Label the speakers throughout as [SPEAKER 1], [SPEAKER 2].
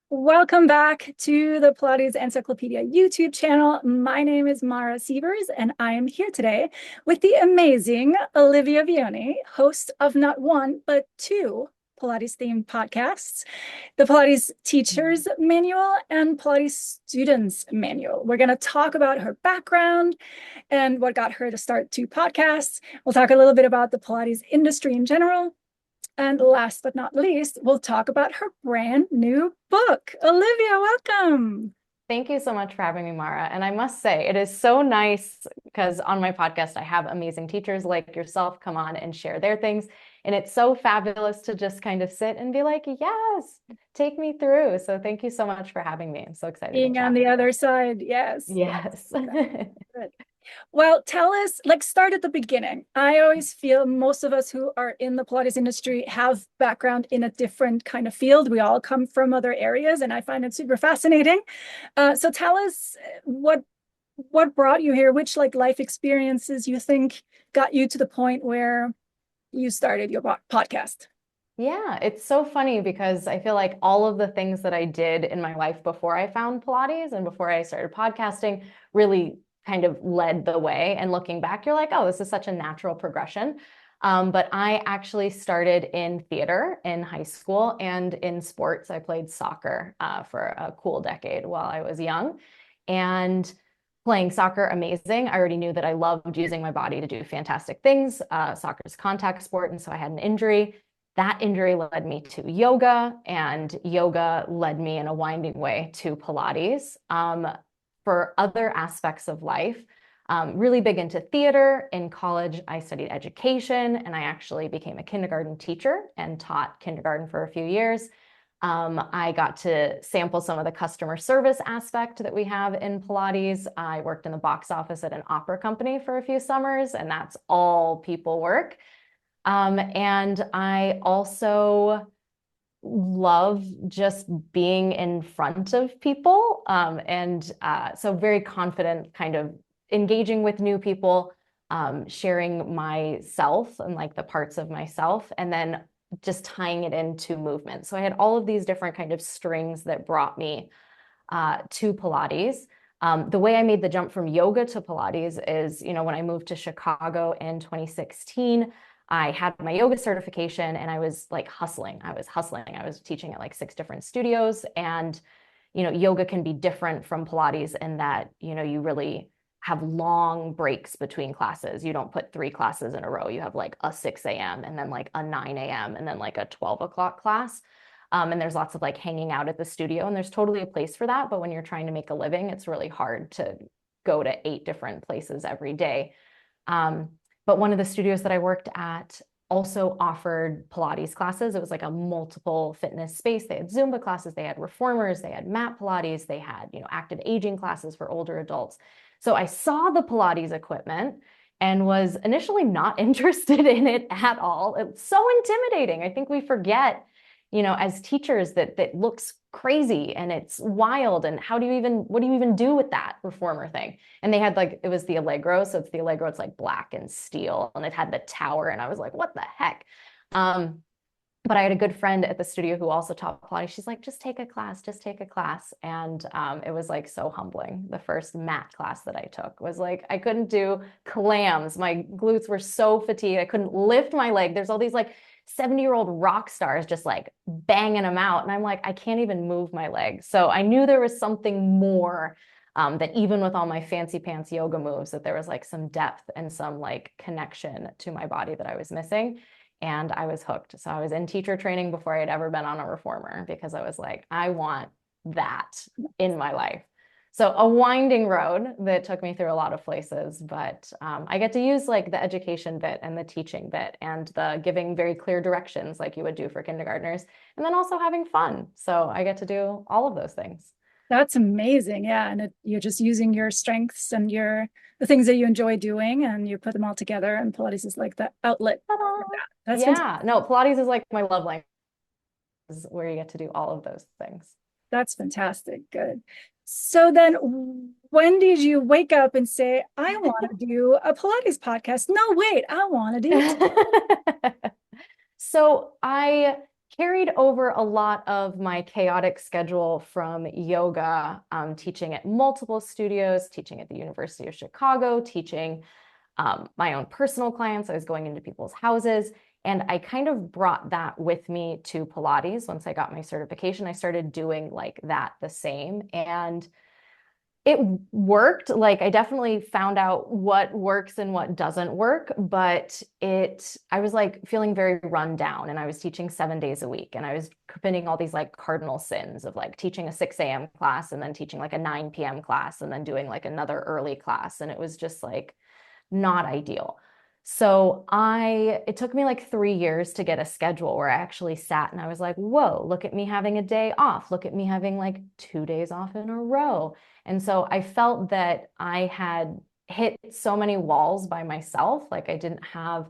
[SPEAKER 1] Welcome back to the Pilates Encyclopedia YouTube channel. My name is Mara Sievers, and I am here today with the amazing Olivia Bioni, host of not one, but two Pilates-themed podcasts, the Pilates Teachers Manual and Pilates Students Manual. We're going to talk about her background and what got her to start two podcasts. We'll talk a little bit about the Pilates industry in general. And last but not least, we'll talk about her brand new book. Olivia, welcome.
[SPEAKER 2] Thank you so much for having me, Mara. And I must say, it is so nice because on my podcast, I have amazing teachers like yourself come on and share their things. And it's so fabulous to just kind of sit and be like, yes, take me through. So thank you so much for having me. I'm so excited
[SPEAKER 1] Being
[SPEAKER 2] to
[SPEAKER 1] on
[SPEAKER 2] chat.
[SPEAKER 1] the other side, yes.
[SPEAKER 2] Yes.
[SPEAKER 1] Good. Well, tell us, start at the beginning. I always feel most of us who are in the Pilates industry have background in a different kind of field. We all come from other areas, and I find it super fascinating. So tell us what brought you here, which life experiences you think got you to the point where you started your podcast.
[SPEAKER 2] Yeah, it's so funny because I feel like all of the things that I did in my life before I found Pilates and before I started podcasting really kind of led the way. And looking back, you're like, oh, this is such a natural progression. But I actually started in theater in high school and in sports. I played soccer for a cool decade while I was young. And playing soccer, amazing. I already knew that I loved using my body to do fantastic things. Soccer is a contact sport. And so I had an injury. That injury led me to yoga, and yoga led me in a winding way to Pilates. For other aspects of life, really big into theater. In college, I studied education, and I actually became a kindergarten teacher and taught kindergarten for a few years. I got to sample some of the customer service aspect that we have in Pilates. I worked in the box office at an opera company for a few summers, and that's all people work. And I also love just being in front of people. So very confident kind of engaging with new people, sharing myself and like the parts of myself, and then just tying it into movement. So I had all of these different kind of strings that brought me to Pilates. The way I made the jump from yoga to Pilates is, when I moved to Chicago in 2016, I had my yoga certification and I was like hustling. I was teaching at like 6 different studios, and, yoga can be different from Pilates in that, you really have long breaks between classes. You don't put 3 classes in a row. You have like a 6 a.m. and then like a 9 a.m. and then like a 12 o'clock class. And there's lots of like hanging out at the studio, and there's totally a place for that. But when you're trying to make a living, it's really hard to go to 8 different places every day. But one of the studios that I worked at also offered Pilates classes. It was like a multiple fitness space. They had Zumba classes, they had reformers, they had mat Pilates, they had, active aging classes for older adults. So I saw the Pilates equipment and was initially not interested in it at all. It's so intimidating. I think we forget, as teachers that looks crazy and it's wild. And what do you even do with that reformer thing? And they had it was the Allegro. So it's the Allegro, it's like black and steel, and it had the tower. And I was like, what the heck? But I had a good friend at the studio who also taught Pilates. She's like, just take a class, just take a class. And it was like so humbling. The first mat class that I took was like, I couldn't do clams. My glutes were so fatigued. I couldn't lift my leg. There's all these 70-year-old rock stars just like banging them out. And I'm like, I can't even move my legs. So I knew there was something more, that even with all my fancy pants yoga moves, that there was like some depth and some like connection to my body that I was missing. And I was hooked. So I was in teacher training before I had ever been on a reformer, because I was like, I want that in my life. So a winding road that took me through a lot of places, but I get to use like the education bit and the teaching bit and the giving very clear directions like you would do for kindergartners, and then also having fun. So I get to do all of those things.
[SPEAKER 1] That's amazing. Yeah. And you're just using your strengths and the things that you enjoy doing, and you put them all together. And Pilates is like the outlet for that. That's
[SPEAKER 2] Yeah,
[SPEAKER 1] fantastic.
[SPEAKER 2] no, Pilates is like my love language, is where you get to do all of those things.
[SPEAKER 1] That's fantastic. Good. So then when did you wake up and say, I want to do a Pilates podcast? No, wait, I want to do it.
[SPEAKER 2] So I carried over a lot of my chaotic schedule from yoga, teaching at multiple studios, teaching at the University of Chicago, teaching my own personal clients. I was going into people's houses. And I kind of brought that with me to Pilates. Once I got my certification, I started doing like that the same. And it worked. Like I definitely found out what works and what doesn't work, but I was like feeling very run down, and I was teaching 7 days a week, and I was committing all these like cardinal sins of like teaching a 6 a.m. class and then teaching like a 9 p.m. class and then doing like another early class. And it was just like not ideal. So it took me like 3 years to get a schedule where I actually sat and I was like, whoa, look at me having a day off. Look at me having like 2 days off in a row. And so I felt that I had hit so many walls by myself. Like I didn't have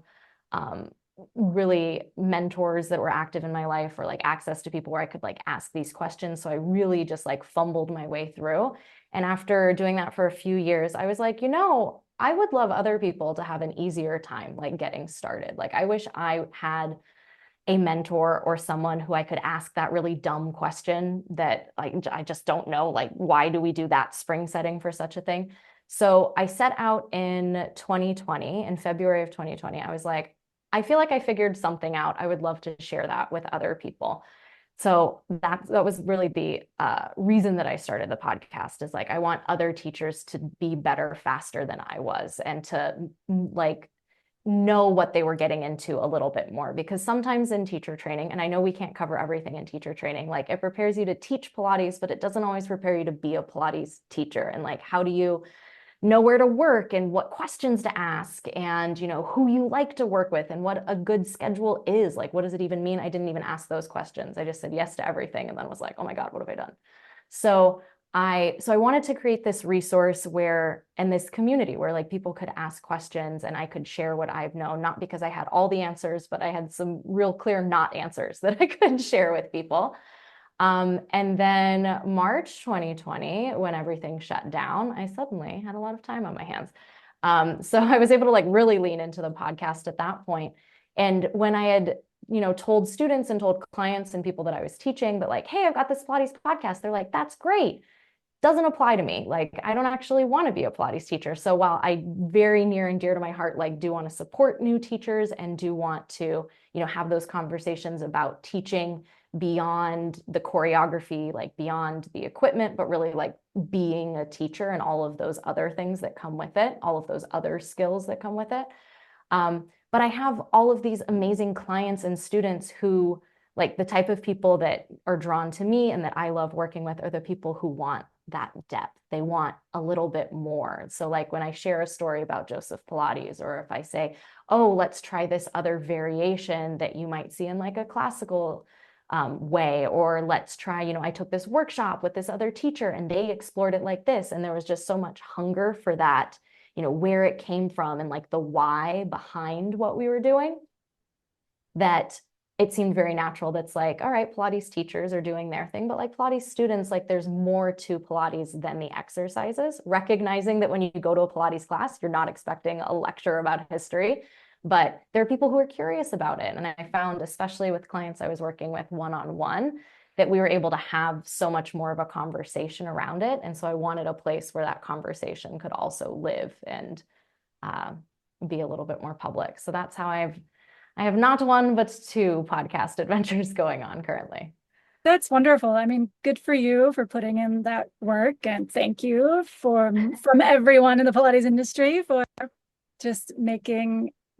[SPEAKER 2] really mentors that were active in my life, or like access to people where I could like ask these questions. So I really just like fumbled my way through. And after doing that for a few years, I was like, I would love other people to have an easier time like getting started. Like I wish I had a mentor or someone who I could ask that really dumb question that like I just don't know, like why do we do that spring setting for such a thing? So I set out in 2020, in February of 2020. I was like, I feel like I figured something out. I would love to share that with other people. So that was really the reason that I started the podcast, is like I want other teachers to be better faster than I was, and to like know what they were getting into a little bit more. Because sometimes in teacher training, and I know we can't cover everything in teacher training, like it prepares you to teach Pilates, but it doesn't always prepare you to be a Pilates teacher. And like, how do you know where to work and what questions to ask, and who you like to work with and what a good schedule is. Like, what does it even mean? I didn't even ask those questions. I just said yes to everything, and then was like, oh my God, what have I done? So I wanted to create this resource and this community where like people could ask questions and I could share what I've known, not because I had all the answers, but I had some real clear not answers that I could share with people. And then March 2020, when everything shut down, I suddenly had a lot of time on my hands. So I was able to like really lean into the podcast at that point. And when I had, told students and told clients and people that I was teaching that like, hey, I've got this Pilates podcast, they're like, that's great. Doesn't apply to me. Like, I don't actually want to be a Pilates teacher. So while I very near and dear to my heart, like do want to support new teachers and do want to, have those conversations about teaching beyond the choreography, like beyond the equipment, but really like being a teacher and all of those other things that come with it, all of those other skills that come with it. But I have all of these amazing clients and students who, like, the type of people that are drawn to me and that I love working with are the people who want that depth. They want a little bit more. So like when I share a story about Joseph Pilates, or if I say, oh, let's try this other variation that you might see in like a classical way, or let's try, I took this workshop with this other teacher and they explored it like this. And there was just so much hunger for that, where it came from and like the why behind what we were doing, that it seemed very natural. That's like, all right, Pilates teachers are doing their thing, but like Pilates students, like there's more to Pilates than the exercises, recognizing that when you go to a Pilates class, you're not expecting a lecture about history, but there are people who are curious about it. And I found, especially with clients I was working with one-on-one, that we were able to have so much more of a conversation around it. And so I wanted a place where that conversation could also live and be a little bit more public. So that's how I have not one, but two podcast adventures going on currently.
[SPEAKER 1] That's wonderful. I mean, good for you for putting in that work, and thank you from everyone in the Pilates industry for just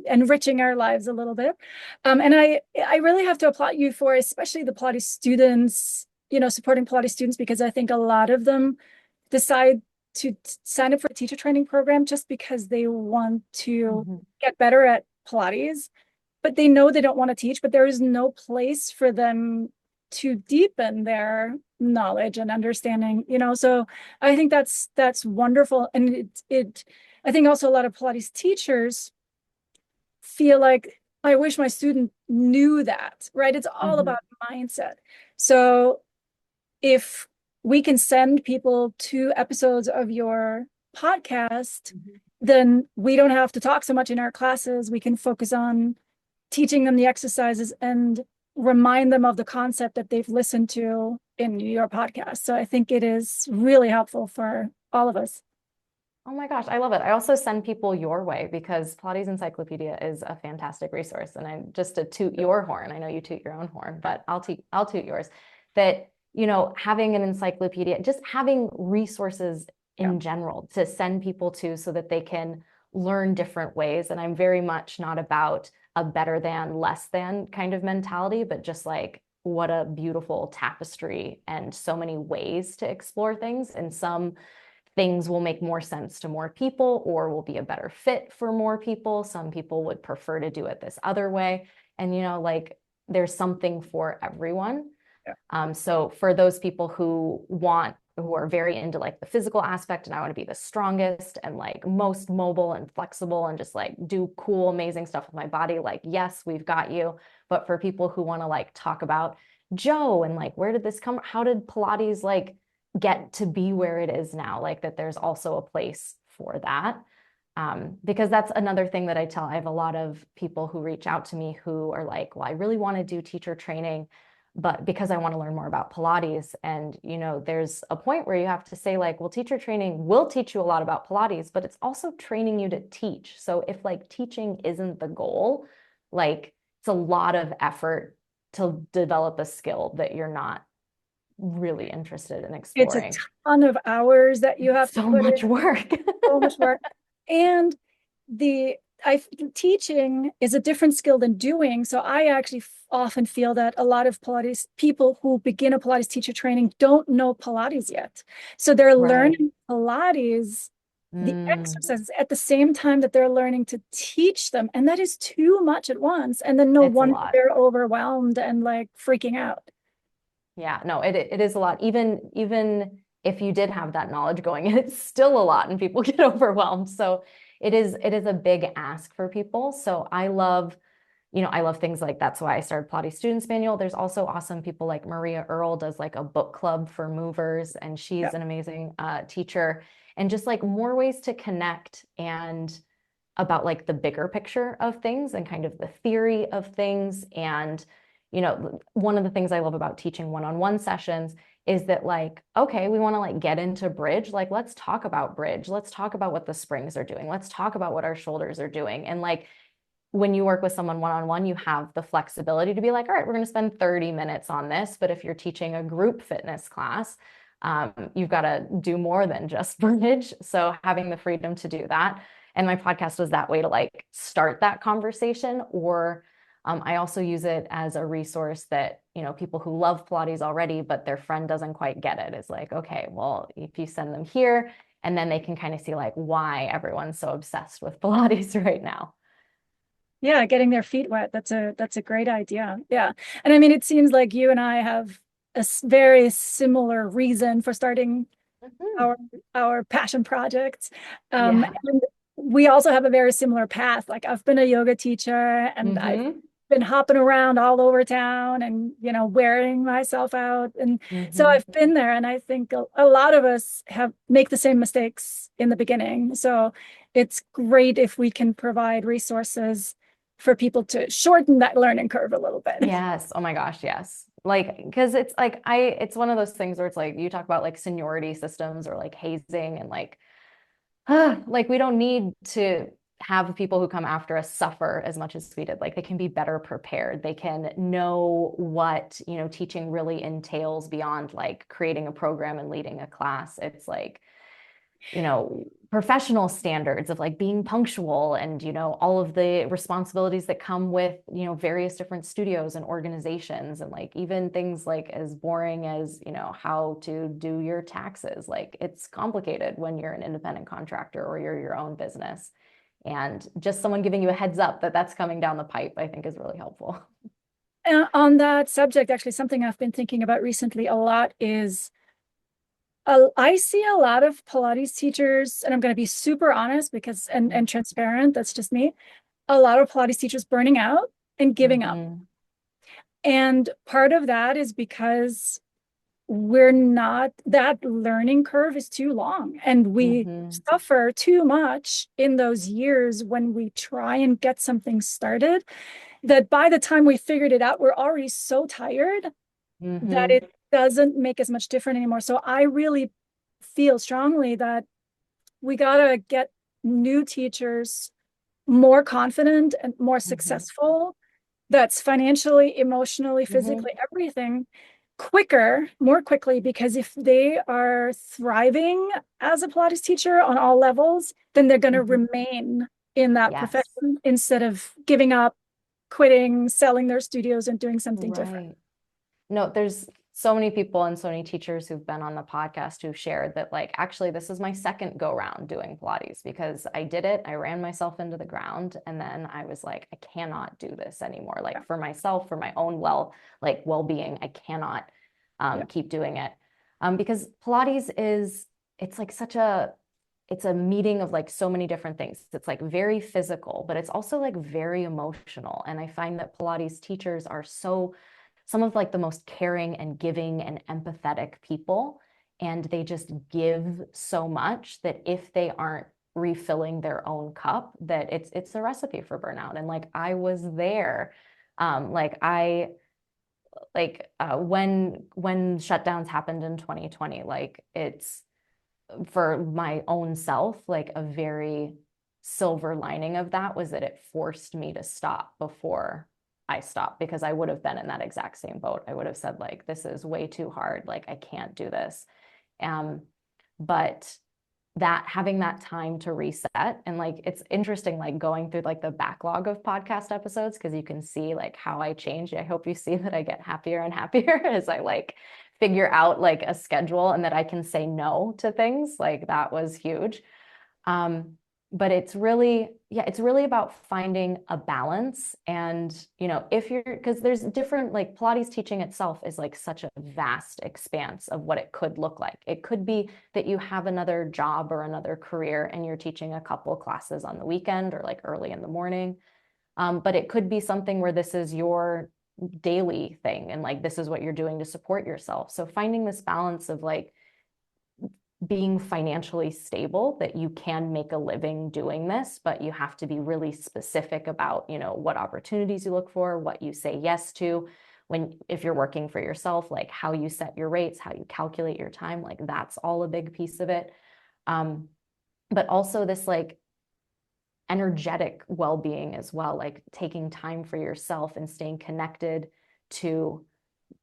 [SPEAKER 1] enriching our lives a little bit. And I really have to applaud you for especially the Pilates students, supporting Pilates students, because I think a lot of them decide to sign up for a teacher training program just because they want to get better at Pilates, but they know they don't want to teach, but there is no place for them to deepen their knowledge and understanding, so I think that's wonderful. And I think also a lot of Pilates teachers feel like, I wish my student knew that, right? It's all about mindset. So if we can send people 2 episodes of your podcast, then we don't have to talk so much in our classes. We can focus on teaching them the exercises and remind them of the concept that they've listened to in your podcast. So I think it is really helpful for all of us.
[SPEAKER 2] Oh my gosh, I love it. I also send people your way because Pilates Encyclopedia is a fantastic resource. And I just to toot your horn, I know you toot your own horn, but I'll toot yours. That, having an encyclopedia, just having resources in general to send people to so that they can learn different ways. And I'm very much not about a better than, less than kind of mentality, but just like what a beautiful tapestry and so many ways to explore things. And some things will make more sense to more people or will be a better fit for more people. Some people would prefer to do it this other way. And, like there's something for everyone. So for those people who are very into like the physical aspect and I want to be the strongest and like most mobile and flexible and just like do cool, amazing stuff with my body, like, yes, we've got you. But for people who want to like talk about Joe and like, where did this come? How did Pilates like get to be where it is now? Like that there's also a place for that. Because that's another thing that I have a lot of people who reach out to me who are like, well, I really want to do teacher training, but because I want to learn more about Pilates. And, there's a point where you have to say like, well, teacher training will teach you a lot about Pilates, but it's also training you to teach. So if like teaching isn't the goal, like it's a lot of effort to develop a skill that you're not really interested in
[SPEAKER 1] It's a
[SPEAKER 2] exploring.
[SPEAKER 1] ton of hours that you have to
[SPEAKER 2] So
[SPEAKER 1] put in,
[SPEAKER 2] much work.
[SPEAKER 1] so much work. And teaching is a different skill than doing. So I actually often feel that a lot of Pilates people who begin a Pilates teacher training don't know Pilates yet. So they're
[SPEAKER 2] Right.
[SPEAKER 1] learning Pilates, the exercises at the same time that they're learning to teach them. And that is too much at once. And then no
[SPEAKER 2] It's a
[SPEAKER 1] wonder
[SPEAKER 2] lot.
[SPEAKER 1] they're overwhelmed and like freaking out.
[SPEAKER 2] Yeah, no, it is a lot. Even if you did have that knowledge going in, it's still a lot and people get overwhelmed. So it is a big ask for people. So I love things like that's why I started Pilates Students Manual. There's also awesome people like Maria Earle does like a book club for movers, and she's an amazing teacher. And just like more ways to connect and about like the bigger picture of things and kind of the theory of things. And, one of the things I love about teaching one-on-one sessions is that like, okay, we want to like get into bridge. Like, let's talk about bridge. Let's talk about what the springs are doing. Let's talk about what our shoulders are doing. And like, when you work with someone one-on-one, you have the flexibility to be like, all right, we're going to spend 30 minutes on this. But if you're teaching a group fitness class, you've got to do more than just bridge. So having the freedom to do that. And my podcast was that way to like start that conversation. Or I also use it as a resource that, people who love Pilates already, but their friend doesn't quite get it. It's like, okay, well, if you send them here, and then they can kind of see like why everyone's so obsessed with Pilates right now.
[SPEAKER 1] Yeah, getting their feet wet. That's a great idea. Yeah. And I mean, it seems like you and I have a very similar reason for starting
[SPEAKER 2] Mhm.
[SPEAKER 1] our our passion projects.
[SPEAKER 2] Yeah.
[SPEAKER 1] And we also have a very similar path. Like I've been a yoga teacher and I've
[SPEAKER 2] Mm-hmm.
[SPEAKER 1] been hopping around all over town and wearing myself out. And so
[SPEAKER 2] Mm-hmm.
[SPEAKER 1] I've been there, and I think a lot of us have make the same mistakes in the beginning. So it's great if we can provide resources for people to shorten that learning curve a little bit.
[SPEAKER 2] Yes. Oh my gosh, yes. Like, because it's like it's one of those things where it's like you talk about like seniority systems or like hazing and like we don't need to have people who come after us suffer as much as we did. Like they can be better prepared. They can know what, teaching really entails beyond like creating a program and leading a class. It's like, professional standards of like being punctual and, all of the responsibilities that come with, various different studios and organizations, and like even things like as boring as, how to do your taxes. Like it's complicated when you're an independent contractor or you're your own business. And just someone giving you a heads up that that's coming down the pipe, I think is really helpful.
[SPEAKER 1] On that subject, actually, something I've been thinking about recently a lot is I see a lot of Pilates teachers, and I'm going to be super honest because and transparent, that's just me. A lot of Pilates teachers burning out and giving up.
[SPEAKER 2] Mm-hmm.
[SPEAKER 1] And part of that is because we're not, that learning curve is too long, and we
[SPEAKER 2] Mm-hmm.
[SPEAKER 1] suffer too much in those years when we try and get something started. that by the time we figured it out, we're already so tired that it doesn't make as much difference anymore. So I really feel strongly that we gotta get new teachers more confident and more successful. That's financially, emotionally, physically, everything quicker, more quickly, because if they are thriving as a Pilates teacher on all levels, then they're going to remain in that profession instead of giving up, quitting, selling their studios and doing something different.
[SPEAKER 2] No, there's so many people and so many teachers who've been on the podcast who've shared that, like, actually, this is my second go round doing Pilates because I did it. I ran myself into the ground. And then I was like, I cannot do this anymore. Like for myself, for my own well-being, I cannot keep doing it. Because Pilates it's like it's a meeting of like so many different things. It's like very physical, but it's also like very emotional. And I find that Pilates teachers are some of like the most caring and giving and empathetic people. And they just give so much that if they aren't refilling their own cup, that it's a recipe for burnout. And like, I was there. When shutdowns happened in 2020, like it's for my own self, like a very silver lining of that was that it forced me to stop before I stopped, because I would have been in that exact same boat. I would have said like, this is way too hard. Like I can't do this. But that having that time to reset, and like, it's interesting, like going through like the backlog of podcast episodes, because you can see like how I change. I hope you see that I get happier and happier as I like figure out like a schedule and that I can say no to things. Like that was huge. But it's really about finding a balance. And, because there's different, like Pilates teaching itself is like such a vast expanse of what it could look like. It could be that you have another job or another career and you're teaching a couple classes on the weekend or like early in the morning. But it could be something where this is your daily thing and like this is what you're doing to support yourself. So finding this balance of like being financially stable, that you can make a living doing this, but you have to be really specific about, what opportunities you look for, what you say yes to. If you're working for yourself, like how you set your rates, how you calculate your time, like that's all a big piece of it. But also this like energetic well-being as well, like taking time for yourself and staying connected to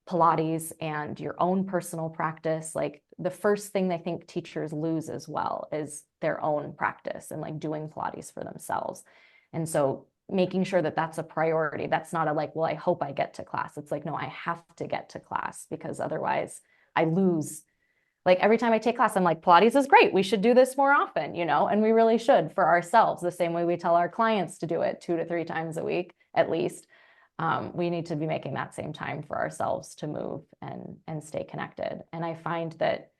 [SPEAKER 2] Pilates and your own personal practice. Like the first thing I think teachers lose as well is their own practice and like doing Pilates for themselves. And so making sure that that's a priority. That's not a like, well, I hope I get to class. It's like, no, I have to get to class because otherwise I lose. Like every time I take class, I'm like, Pilates is great. We should do this more often, and we really should for ourselves, the same way we tell our clients to do it 2 to 3 times a week, at least. We need to be making that same time for ourselves to move and stay connected. And I find that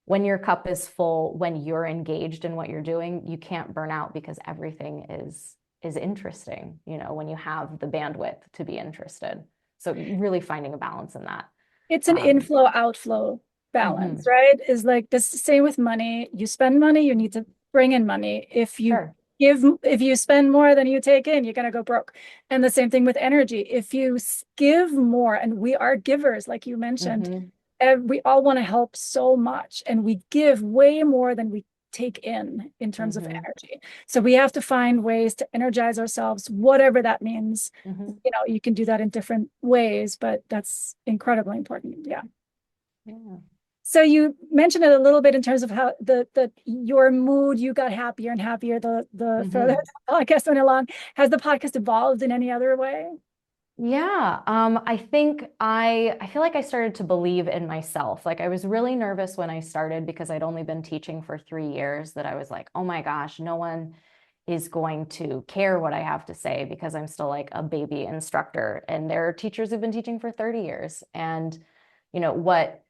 [SPEAKER 2] when your cup is full, when you're engaged in what you're doing, you can't burn out because everything is interesting, when you have the bandwidth to be interested. So really finding a balance in that.
[SPEAKER 1] It's an inflow outflow balance, right? Is like this same with money. You spend money, you need to bring in money. If you spend more than you take in, you're going to go broke. And the same thing with energy. If you give more, and we are givers, like you mentioned, we all want to help so much, and we give way more than we take in terms of energy. So we have to find ways to energize ourselves, whatever that means. You can do that in different ways, but that's incredibly important. Yeah. So you mentioned it a little bit in terms of how your mood, you got happier and happier the further the podcast went along. Has the podcast evolved in any other way?
[SPEAKER 2] Yeah, I think I feel like I started to believe in myself. Like I was really nervous when I started because I'd only been teaching for 3 years, that I was like, oh my gosh, no one is going to care what I have to say because I'm still like a baby instructor. And there are teachers who've been teaching for 30 years. And what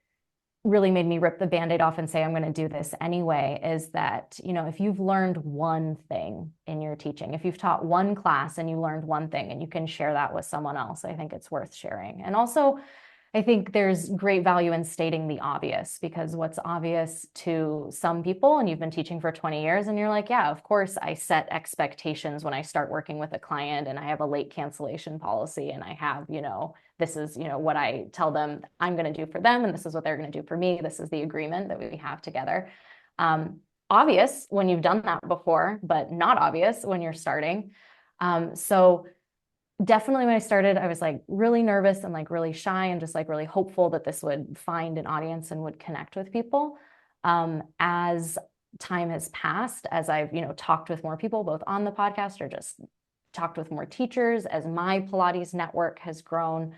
[SPEAKER 2] really made me rip the Band-Aid off and say, I'm going to do this anyway, is that, if you've learned one thing in your teaching, if you've taught one class and you learned one thing and you can share that with someone else, I think it's worth sharing. And also, I think there's great value in stating the obvious, because what's obvious to some people, and you've been teaching for 20 years and you're like, yeah, of course I set expectations when I start working with a client, and I have a late cancellation policy, and I have, this is, what I tell them I'm going to do for them, and this is what they're going to do for me. This is the agreement that we have together. Obvious when you've done that before, but not obvious when you're starting. So definitely when I started, I was like really nervous and like really shy and just like really hopeful that this would find an audience and would connect with people. As time has passed, as I've, talked with more people, both on the podcast or just talked with more teachers, as my Pilates network has grown,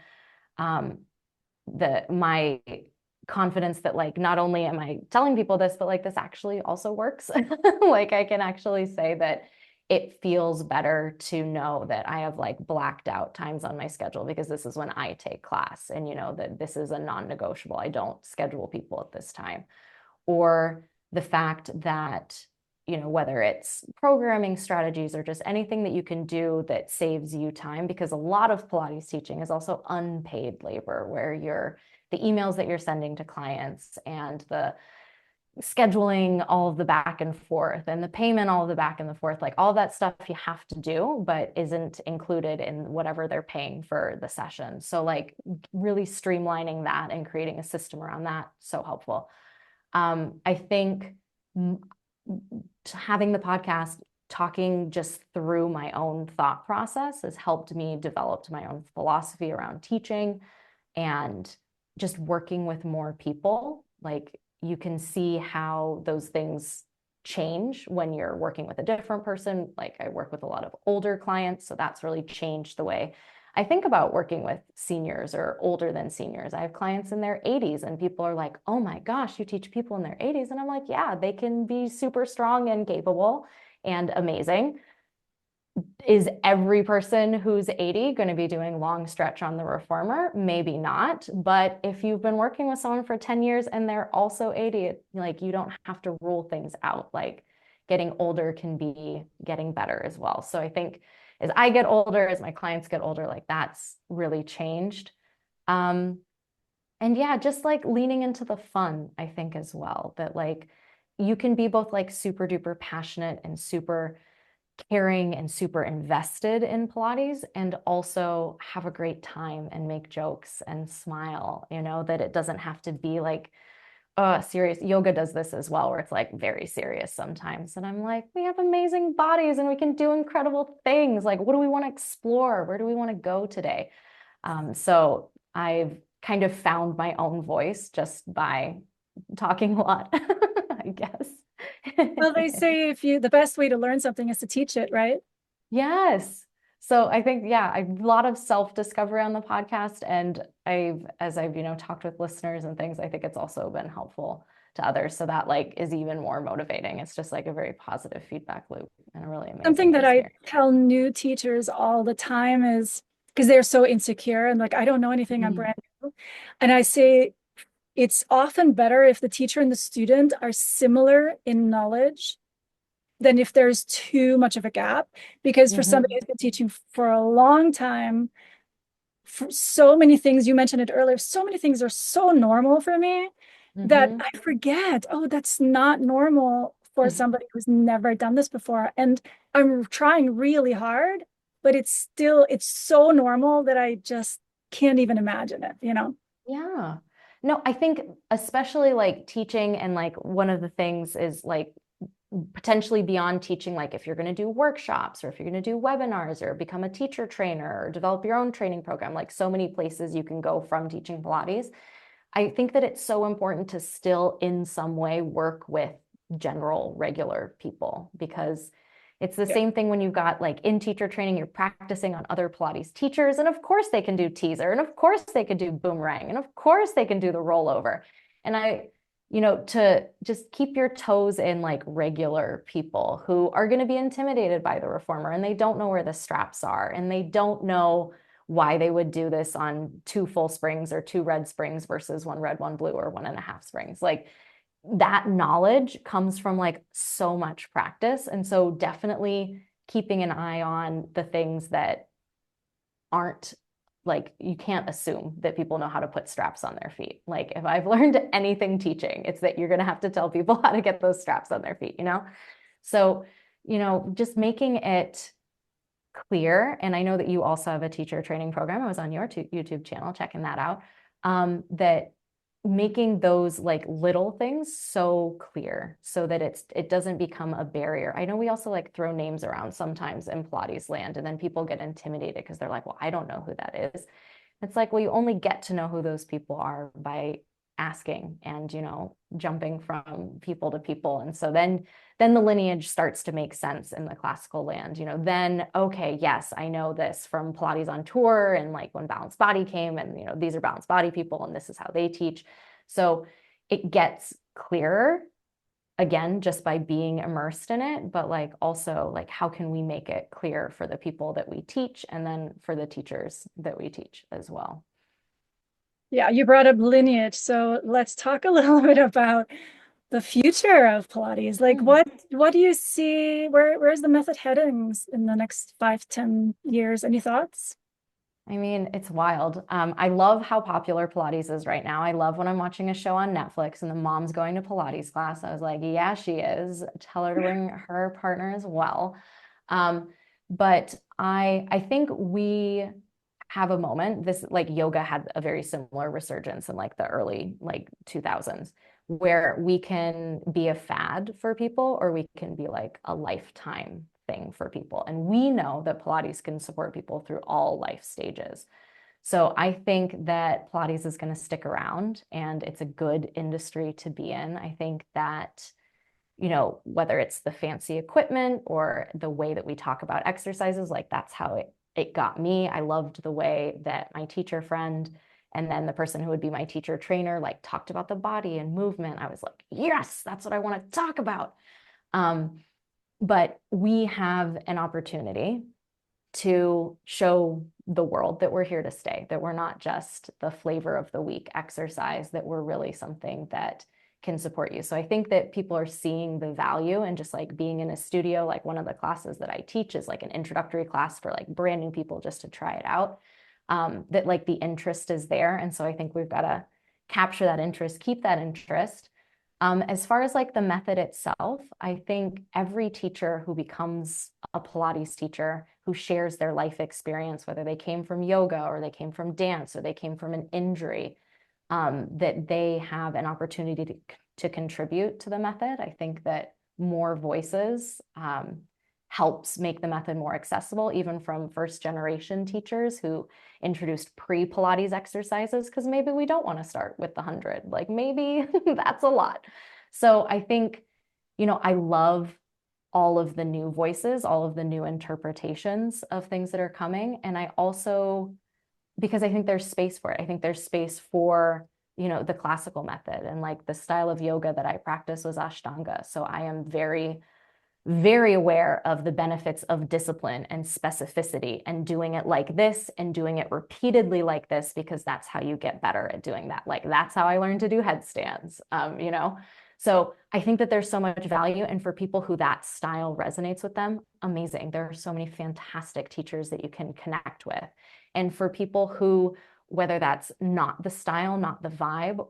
[SPEAKER 2] my confidence that like, not only am I telling people this, but like this actually also works. Like I can actually say that it feels better to know that I have like blacked out times on my schedule, because this is when I take class, and that this is a non-negotiable. I don't schedule people at this time. Or the fact that, whether it's programming strategies or just anything that you can do that saves you time, because a lot of Pilates teaching is also unpaid labor, where the emails that you're sending to clients and the scheduling all of the back and forth and the payment, all of the back and the forth, like all that stuff you have to do, but isn't included in whatever they're paying for the session. So like really streamlining that and creating a system around that, so helpful. I think having the podcast, talking just through my own thought process has helped me develop my own philosophy around teaching, and just working with more people. Like you can see how those things change when you're working with a different person. Like I work with a lot of older clients, so that's really changed the way I think about working with seniors or older than seniors. I have clients in their 80s, and people are like, oh my gosh, you teach people in their 80s. And I'm like, yeah, they can be super strong and capable and amazing. Is every person who's 80 going to be doing long stretch on the reformer? Maybe not. But if you've been working with someone for 10 years and they're also 80, like you don't have to rule things out. Like getting older can be getting better as well. So I think as I get older, as my clients get older, like that's really changed. And yeah, just like leaning into the fun, I think as well, that like you can be both like super duper passionate and super caring and super invested in Pilates, and also have a great time and make jokes and smile, that it doesn't have to be like serious. Yoga does this as well, where it's like very serious sometimes. And I'm like, we have amazing bodies and we can do incredible things. Like, what do we want to explore? Where do we want to go today? So I've kind of found my own voice just by talking a lot, I guess.
[SPEAKER 1] Well, they say the best way to learn something is to teach it, right?
[SPEAKER 2] Yes. So I think, yeah, a lot of self-discovery on the podcast. And as I've, talked with listeners and things, I think it's also been helpful to others. So that like is even more motivating. It's just like a very positive feedback loop and a really amazing
[SPEAKER 1] Something that I
[SPEAKER 2] experience.
[SPEAKER 1] tell new teachers all the time is, because they're so insecure and like, I don't know anything, I'm brand new. And I say, it's often better if the teacher and the student are similar in knowledge than if there's too much of a gap. Because for somebody who's been teaching for a long time, for so many things, you mentioned it earlier, so many things are so normal for me that I forget, oh, that's not normal for somebody who's never done this before. And I'm trying really hard, but it's so normal that I just can't even imagine it,
[SPEAKER 2] Yeah. No, I think especially like teaching, and like one of the things is like potentially beyond teaching, like if you're going to do workshops or if you're going to do webinars or become a teacher trainer or develop your own training program, like so many places you can go from teaching Pilates. I think that it's so important to still in some way work with general regular people, because it's the same thing when you've got like in teacher training, you're practicing on other Pilates teachers. And of course they can do teaser, and of course they can do boomerang, and of course they can do the rollover. And to just keep your toes in like regular people who are going to be intimidated by the reformer, and they don't know where the straps are, and they don't know why they would do this on 2 full springs or 2 red springs versus 1 red, 1 blue, or 1.5 springs. Like that knowledge comes from like so much practice. And so definitely keeping an eye on the things that aren't like you can't assume that people know how to put straps on their feet. Like if I've learned anything teaching, it's that you're going to have to tell people how to get those straps on their feet, you know? So, just making it clear. And I know that you also have a teacher training program. I was on your YouTube channel checking that out. That making those like little things so clear so that it doesn't become a barrier. I know we also like throw names around sometimes in Pilates land, and then people get intimidated because they're like, well, I don't know who that is. It's like, well, you only get to know who those people are by asking and, jumping from people to people. And so then the lineage starts to make sense in the classical land, then, okay, yes, I know this from Pilates on tour and like when Balanced Body came and, these are Balanced Body people and this is how they teach. So it gets clearer again, just by being immersed in it, but like also like, how can we make it clear for the people that we teach and then for the teachers that we teach as well?
[SPEAKER 1] Yeah, you brought up lineage. So let's talk a little bit about the future of Pilates. Like what do you see? Where's the method heading in the next 5-10 years? Any thoughts?
[SPEAKER 2] I mean, it's wild. I love how popular Pilates is right now. I love when I'm watching a show on Netflix and the mom's going to Pilates class. I was like, yeah, she is. Tell her to bring her partner as well. But I think we have a moment. This like yoga had a very similar resurgence in like the early like 2000s, where we can be a fad for people or we can be like a lifetime thing for people. And we know that Pilates can support people through all life stages. So I think that Pilates is going to stick around and it's a good industry to be in. I think that, whether it's the fancy equipment or the way that we talk about exercises, like that's how it got me. I loved the way that my teacher friend and then the person who would be my teacher trainer like talked about the body and movement. I was like, yes, that's what I want to talk about. But we have an opportunity to show the world that we're here to stay, that we're not just the flavor of the week exercise, that we're really something that can support you. So I think that people are seeing the value in just like being in a studio. Like one of the classes that I teach is like an introductory class for like brand new people just to try it out, that like the interest is there. And so I think we've got to capture that interest, keep that interest. As far as like the method itself, I think every teacher who becomes a Pilates teacher who shares their life experience, whether they came from yoga or they came from dance or they came from an injury, that they have an opportunity to contribute to the method. I think that more voices helps make the method more accessible, even from first generation teachers who introduced pre-Pilates exercises, because maybe we don't want to start with the 100. Like maybe that's a lot. So I think, I love all of the new voices, all of the new interpretations of things that are coming. And I also, because I think there's space for it. I think there's space for, the classical method and like the style of yoga that I practice was Ashtanga. So I am very, very aware of the benefits of discipline and specificity and doing it like this and doing it repeatedly like this, because that's how you get better at doing that. Like that's how I learned to do headstands, So I think that there's so much value. And for people who that style resonates with them, amazing. There are so many fantastic teachers that you can connect with. And for people who, whether that's not the style, not the vibe,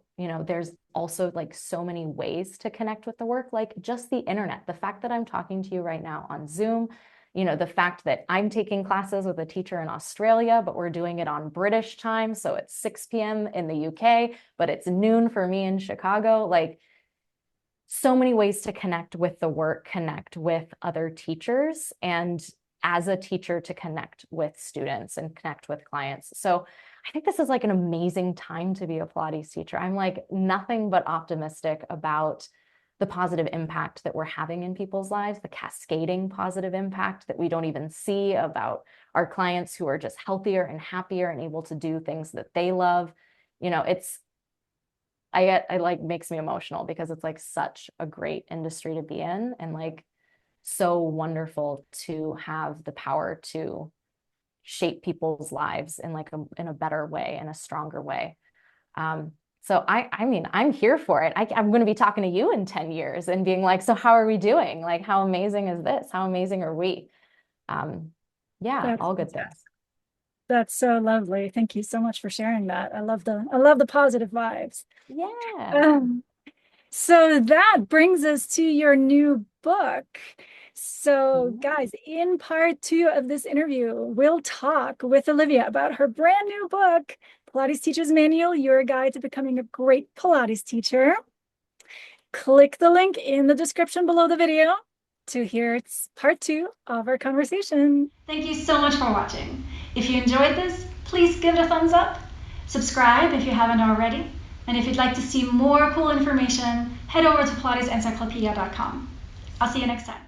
[SPEAKER 2] there's also like so many ways to connect with the work, like just the internet, the fact that I'm talking to you right now on Zoom, the fact that I'm taking classes with a teacher in Australia, but we're doing it on British time. So it's 6 p.m. in the UK, but it's noon for me in Chicago. Like so many ways to connect with the work, connect with other teachers, and as a teacher to connect with students and connect with clients. So I think this is like an amazing time to be a Pilates teacher. I'm like nothing but optimistic about the positive impact that we're having in people's lives, the cascading positive impact that we don't even see about our clients who are just healthier and happier and able to do things that they love. I like makes me emotional because it's like such a great industry to be in and like so wonderful to have the power to shape people's lives in like in a better way, in a stronger way. So I mean, I'm here for it. I'm going to be talking to you in 10 years and being like, so how are we doing? Like, how amazing is this? How amazing are we? Yeah,
[SPEAKER 1] That's
[SPEAKER 2] all good things.
[SPEAKER 1] fantastic. That's so lovely. Thank you so much for sharing that. I love the positive vibes.
[SPEAKER 2] Yeah.
[SPEAKER 1] Um, so that brings us to your new book. So, guys, in part 2 of this interview, we'll talk with Olivia about her brand new book, Pilates Teachers Manual, Your Guide to Becoming a Great Pilates Teacher. Click the link in the description below the video to hear part 2 of our conversation. Thank you so much for watching. If you enjoyed this, please give it a thumbs up. Subscribe if you haven't already. And if you'd like to see more cool information, head over to PilatesEncyclopedia.com. I'll see you next time.